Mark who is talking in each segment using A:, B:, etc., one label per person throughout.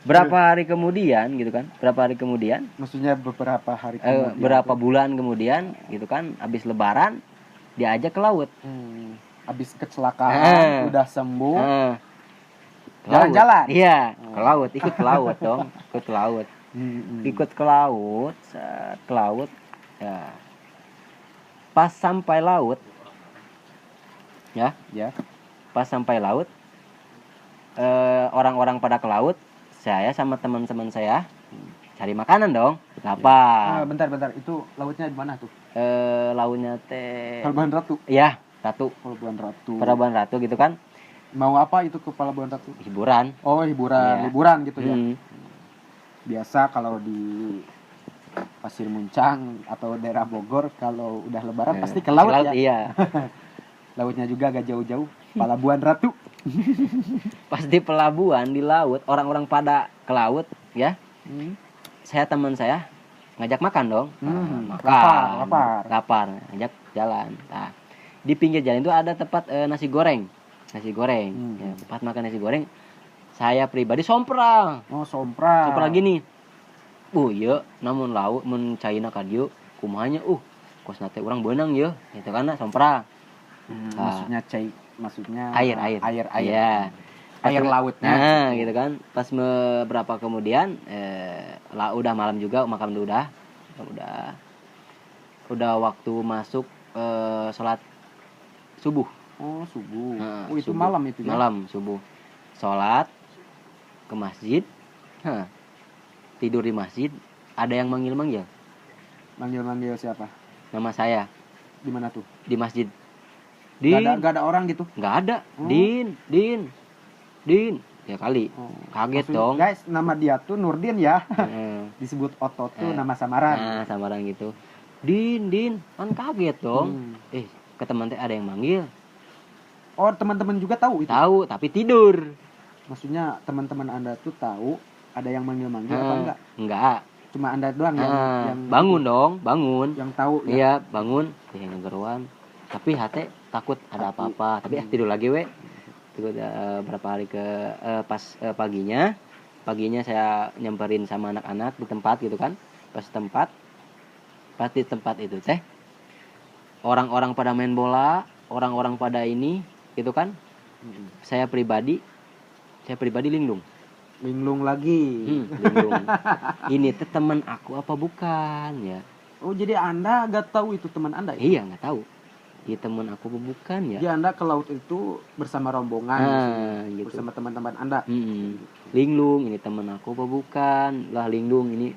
A: Berapa hari kemudian gitu kan? Berapa hari kemudian?
B: Maksudnya beberapa hari kemudian.
A: Berapa bulan kemudian gitu kan? Habis lebaran diajak ke laut.
B: Habis kecelakaan udah sembuh.
A: Jalan-jalan. Iya, ke laut, ikut ke laut dong, ikut ke laut. Ikut ke laut, ke laut. Ya. Pas sampai laut. Ya. Pas sampai laut, orang-orang pada ke laut, saya sama teman-teman saya cari makanan dong, lapar.
B: Bentar, itu lautnya di mana tuh?
A: Lautnya teh
B: Pelabuhan Ratu.
A: Iya, Ratu. Pelabuhan Ratu gitu kan.
B: Mau apa itu ke Pelabuhan Ratu?
A: Hiburan.
B: Oh, hiburan,
A: ya.
B: Liburan gitu ya. Biasa kalau di Pasir Muncang atau daerah Bogor kalau udah lebaran pasti ke laut ya.
A: Iya.
B: Lautnya juga agak jauh-jauh, Pelabuhan Ratu.
A: Pas di pelabuhan di laut, orang-orang pada ke laut ya. Saya teman saya ngajak makan dong. Makan. Lapar, ngajak jalan. Nah, di pinggir jalan itu ada tempat nasi goreng. Ya, tempat makan nasi goreng. Saya pribadi somprang. Somprang gini. Ya, namun laut mun caina ka dieu kumanya kos nate urang beunang ye. Gitu kan somprang.
B: Maksudnya
A: air.
B: Iya. Air lautnya.
A: Nah, gitu kan. Pas berapa kemudian udah malam juga makan udah waktu masuk sholat subuh.
B: Subuh. Itu
A: subuh.
B: malam itu ya.
A: Malam subuh. Sholat ke masjid. Tidur di masjid, ada yang manggil-manggil.
B: Manggil siapa?
A: Nama saya.
B: Di mana tuh?
A: Di masjid.
B: Gak ada orang gitu?
A: Gak ada. Din. Ya kali. Kaget dong.
B: Guys, nama dia tuh Nurdin ya. Disebut Oto tuh nama samaran.
A: Nah, samaran gitu. Din. Kan kaget dong. Ke teman teh ada yang manggil.
B: Oh, teman-teman juga tahu itu?
A: Tahu, tapi tidur.
B: Maksudnya teman-teman Anda tuh tahu ada yang manggil-manggil apa enggak?
A: Enggak.
B: Cuma Anda doang yang
A: bangun dong, bangun.
B: Yang tahu ya.
A: Iya, bangun. Yang geruan. Tapi hati takut ada apa-apa. Tapi tidur lagi we. Itu berapa hari pas paginya saya nyamperin sama anak-anak di tempat gitu kan. Pas di tempat itu teh orang-orang pada main bola, orang-orang pada ini gitu kan. Saya pribadi linglung
B: lagi.
A: Linglung. Ini teh teman aku apa bukan ya?
B: Oh, jadi Anda gak tahu itu teman Anda ya?
A: Iya, gak tahu. Iya, teman aku apa bukan ya?
B: Jadi Anda ke laut itu bersama rombongan
A: gitu.
B: Bersama teman-teman Anda.
A: Linglung, ini teman aku apa bukan? Lah linglung ini.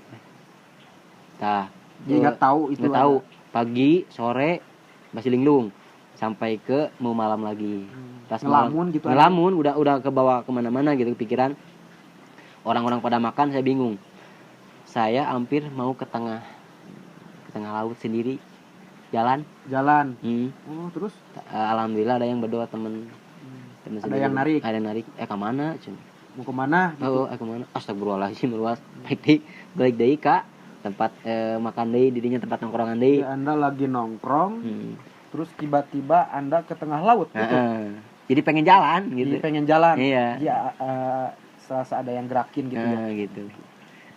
B: Jadi gak tahu itu.
A: Gak tahu. Pagi, sore masih linglung. Sampai ke mau malam lagi. Pas
B: ngelamun gitu.
A: Ngelamun, udah ke bawah kemana-mana gitu pikiran. Orang-orang pada makan, saya bingung. Saya hampir mau ke tengah laut sendiri. Jalan. Terus? Alhamdulillah ada yang berdoa temen
B: ada yang narik.
A: Kemana?
B: Mau kemana?
A: Kemana? Astagfirullahaladzim, luas. Balik deh kak. Tempat makan deh, didinya tempat nongkrongan deh.
B: Anda lagi nongkrong. Terus tiba-tiba Anda ke tengah laut gitu.
A: Jadi pengen jalan gitu. Iya.
B: Ya, serasa ada yang gerakin gitu ya.
A: Gitu.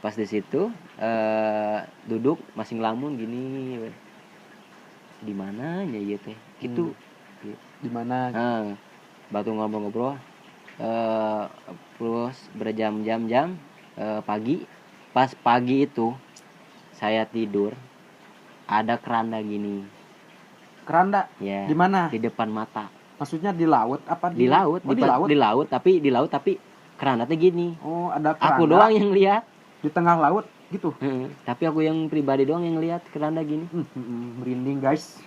A: Pas di situ duduk masih ngelamun gini. Di mana ya ieu teh? Gitu.
B: Di mana?
A: Batu ngobrol-ngobrol. Terus berjam-jam pagi. Pas pagi itu saya tidur ada keranda gini.
B: Keranda?
A: Ya.
B: Di mana?
A: Di depan mata.
B: Maksudnya di laut apa
A: di laut? Di laut tapi keranda teh gini.
B: Oh, ada keranda.
A: Aku doang yang lihat
B: di tengah laut gitu.
A: Tapi aku yang pribadi doang yang lihat keranda gini.
B: Merinding guys.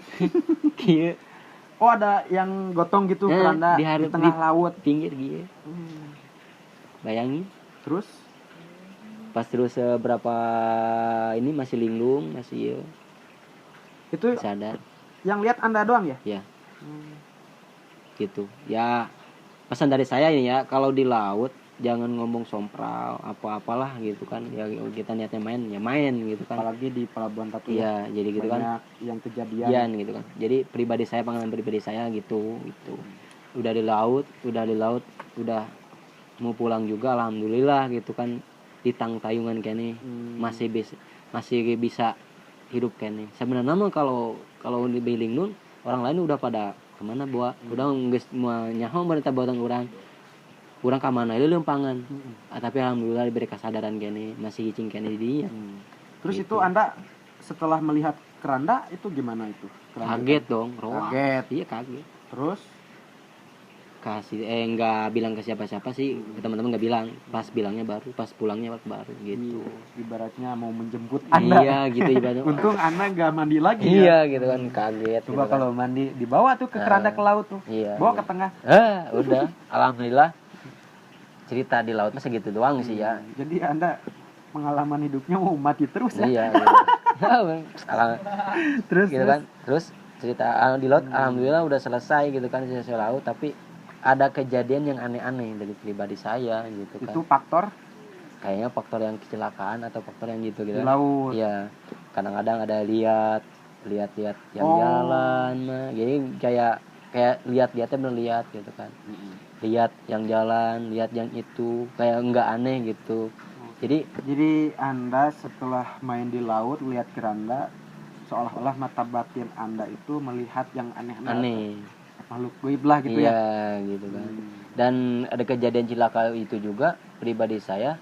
B: Oh, ada yang gotong gitu keranda di tengah laut
A: pinggir gitu. Bayangin. Terus berapa ini masih linglung, masih
B: itu
A: sadar.
B: Yang lihat Anda doang ya?
A: Iya. Gitu. Ya pesan dari saya ini ya, kalau di laut jangan ngomong sompral apa-apalah gitu kan. Ya kita niatnya main gitu kan.
B: Apalagi di Pelabuhan Ratu.
A: Iya, jadi gitu kan.
B: Yang kejadian
A: gitu kan. Jadi pengalaman pribadi saya gitu. Udah di laut, udah mau pulang juga alhamdulillah gitu kan. di tayungan kene masih bisa hidup kene. Sebenarnya mah kalau di Beling Nun orang lain udah pada kemana buat udah geus moal nyaho berita buatan urang ka mana ieu lempangan. Tapi alhamdulillah diberi kesadaran kene masih hicing kene di dinya.
B: Terus
A: Gitu.
B: itu Anda setelah melihat keranda itu gimana itu? Keranda
A: Kaget dong, roah.
B: Kaget.
A: Iya kaget.
B: Terus
A: Nggak bilang ke siapa-siapa sih, teman-teman nggak bilang, pas bilangnya pas pulangnya baru gitu.
B: Ibaratnya mau menjemput Anda.
A: Iya gitu ibaratnya.
B: Untung Anda nggak mandi lagi
A: Iya gitu kan, kaget.
B: Coba
A: gitu
B: kalau mandi dibawa tuh ke keranda ke laut tuh.
A: Iya,
B: Bawa
A: iya.
B: ke tengah.
A: Udah, alhamdulillah cerita di laut masih gitu doang sih ya.
B: Jadi Anda pengalaman hidupnya mau mati terus ya.
A: Iya gitu.
B: Terus
A: gitu kan. Terus cerita di laut alhamdulillah udah selesai gitu kan, selesai laut, tapi ada kejadian yang aneh-aneh dari pribadi saya gitu kan.
B: Itu faktor
A: Kayaknya faktor yang kecelakaan atau faktor yang gitu
B: di laut.
A: Iya. Kadang-kadang ada lihat yang jalan mah. Jadi kayak lihatnya bener lihat gitu kan. Lihat yang jalan, lihat yang itu, kayak enggak aneh gitu. Jadi
B: Anda setelah main di laut lihat keranda seolah-olah mata batin Anda itu melihat yang aneh. Makhluk goib lah gitu ya.
A: Iya gitu kan. Dan ada kejadian cilaka itu juga pribadi saya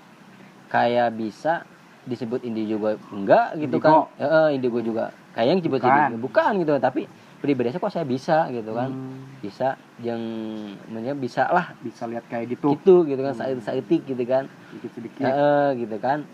A: kayak bisa disebut indigo juga enggak gitu
B: Indigo.
A: kan. Indigo juga. Kayak yang disebut bukan gitu, tapi pribadi saya kok saya bisa gitu kan. Bisa yang bisa lah
B: bisa lihat kayak gitu.
A: Gitu kan, saeutik gitu kan.
B: Sedikit-sedikit.
A: Gitu kan.